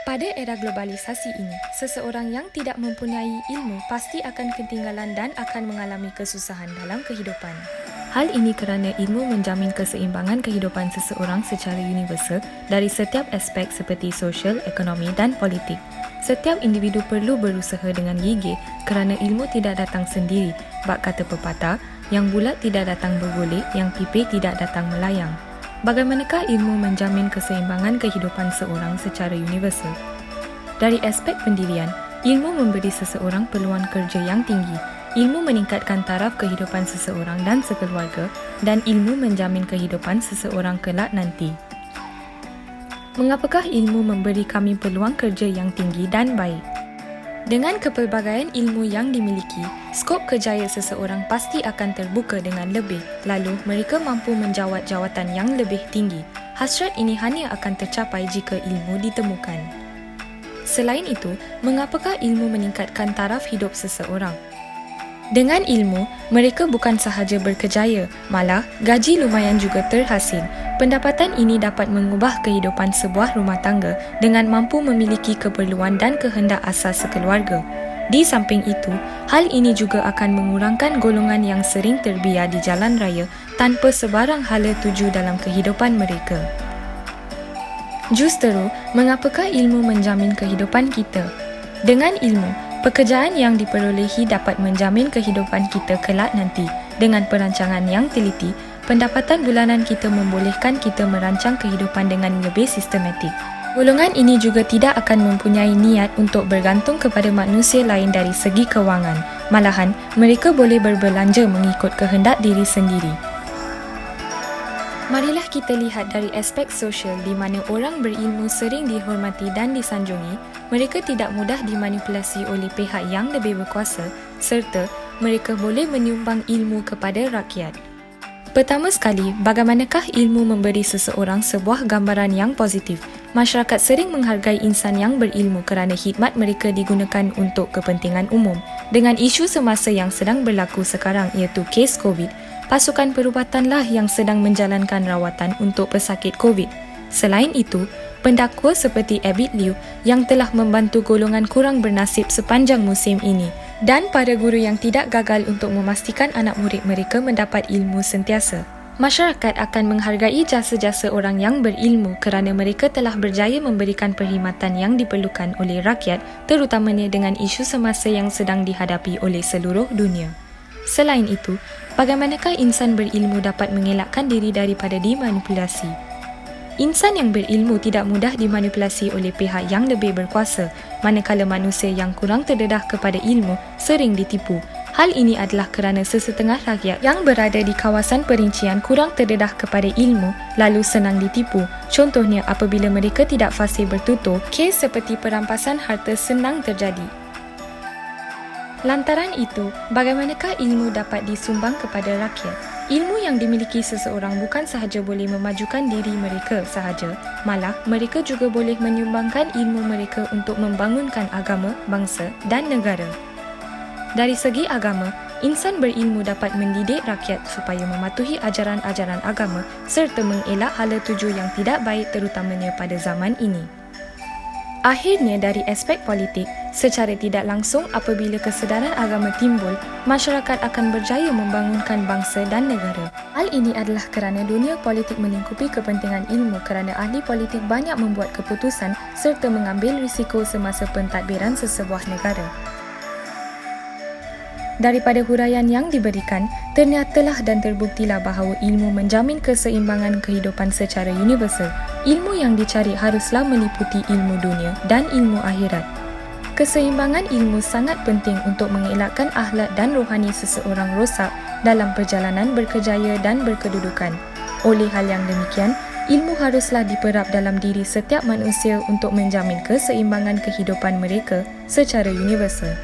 Pada era globalisasi ini, seseorang yang tidak mempunyai ilmu pasti akan ketinggalan dan akan mengalami kesusahan dalam kehidupan. Hal ini kerana ilmu menjamin keseimbangan kehidupan seseorang secara universal dari setiap aspek seperti sosial, ekonomi dan politik. Setiap individu perlu berusaha dengan gigih kerana ilmu tidak datang sendiri, bak kata pepatah, yang bulat tidak datang bergolek, yang pipih tidak datang melayang. Bagaimanakah ilmu menjamin keseimbangan kehidupan seorang secara universal? Dari aspek pendirian, ilmu memberi seseorang peluang kerja yang tinggi. Ilmu meningkatkan taraf kehidupan seseorang dan sekeluarga, dan ilmu menjamin kehidupan seseorang kelak nanti. Mengapakah ilmu memberi kami peluang kerja yang tinggi dan baik? Dengan kepelbagaian ilmu yang dimiliki, skop kerjaya seseorang pasti akan terbuka dengan lebih, lalu mereka mampu menjawat jawatan yang lebih tinggi. Hasrat ini hanya akan tercapai jika ilmu ditemukan. Selain itu, mengapakah ilmu meningkatkan taraf hidup seseorang? Dengan ilmu, mereka bukan sahaja berkejaya, malah gaji lumayan juga terhasil. Pendapatan ini dapat mengubah kehidupan sebuah rumah tangga dengan mampu memiliki keperluan dan kehendak asas sekeluarga. Di samping itu, hal ini juga akan mengurangkan golongan yang sering terbiar di jalan raya tanpa sebarang hala tuju dalam kehidupan mereka. Justeru, mengapakah ilmu menjamin kehidupan kita? Dengan ilmu, pekerjaan yang diperolehi dapat menjamin kehidupan kita kelak nanti. Dengan perancangan yang teliti, pendapatan bulanan kita membolehkan kita merancang kehidupan dengan lebih sistematik. Golongan ini juga tidak akan mempunyai niat untuk bergantung kepada manusia lain dari segi kewangan. Malahan, mereka boleh berbelanja mengikut kehendak diri sendiri. Marilah kita lihat dari aspek sosial di mana orang berilmu sering dihormati dan disanjungi, mereka tidak mudah dimanipulasi oleh pihak yang lebih berkuasa, serta mereka boleh menyumbang ilmu kepada rakyat. Pertama sekali, bagaimanakah ilmu memberi seseorang sebuah gambaran yang positif? Masyarakat sering menghargai insan yang berilmu kerana khidmat mereka digunakan untuk kepentingan umum. Dengan isu semasa yang sedang berlaku sekarang iaitu kes COVID, pasukan perubatanlah yang sedang menjalankan rawatan untuk pesakit COVID. Selain itu, pendakwa seperti Abid Liu yang telah membantu golongan kurang bernasib sepanjang musim ini, dan para guru yang tidak gagal untuk memastikan anak murid mereka mendapat ilmu sentiasa. Masyarakat akan menghargai jasa-jasa orang yang berilmu kerana mereka telah berjaya memberikan perkhidmatan yang diperlukan oleh rakyat, terutamanya dengan isu semasa yang sedang dihadapi oleh seluruh dunia. Selain itu, bagaimanakah insan berilmu dapat mengelakkan diri daripada dimanipulasi? Insan yang berilmu tidak mudah dimanipulasi oleh pihak yang lebih berkuasa, manakala manusia yang kurang terdedah kepada ilmu sering ditipu. Hal ini adalah kerana sesetengah rakyat yang berada di kawasan perincian kurang terdedah kepada ilmu lalu senang ditipu. Contohnya apabila mereka tidak fasih bertutur, kes seperti perampasan harta senang terjadi. Lantaran itu, bagaimanakah ilmu dapat disumbang kepada rakyat? Ilmu yang dimiliki seseorang bukan sahaja boleh memajukan diri mereka sahaja, malah mereka juga boleh menyumbangkan ilmu mereka untuk membangunkan agama, bangsa dan negara. Dari segi agama, insan berilmu dapat mendidik rakyat supaya mematuhi ajaran-ajaran agama serta mengelak hala tuju yang tidak baik terutamanya pada zaman ini. Akhirnya dari aspek politik, secara tidak langsung apabila kesedaran agama timbul, masyarakat akan berjaya membangunkan bangsa dan negara. Hal ini adalah kerana dunia politik melingkupi kepentingan ilmu kerana ahli politik banyak membuat keputusan serta mengambil risiko semasa pentadbiran sesebuah negara. Daripada huraian yang diberikan, ternyatalah dan terbuktilah bahawa ilmu menjamin keseimbangan kehidupan secara universal. Ilmu yang dicari haruslah meliputi ilmu dunia dan ilmu akhirat. Keseimbangan ilmu sangat penting untuk mengelakkan akhlak dan rohani seseorang rosak dalam perjalanan berkejaya dan berkedudukan. Oleh hal yang demikian, ilmu haruslah diperap dalam diri setiap manusia untuk menjamin keseimbangan kehidupan mereka secara universal.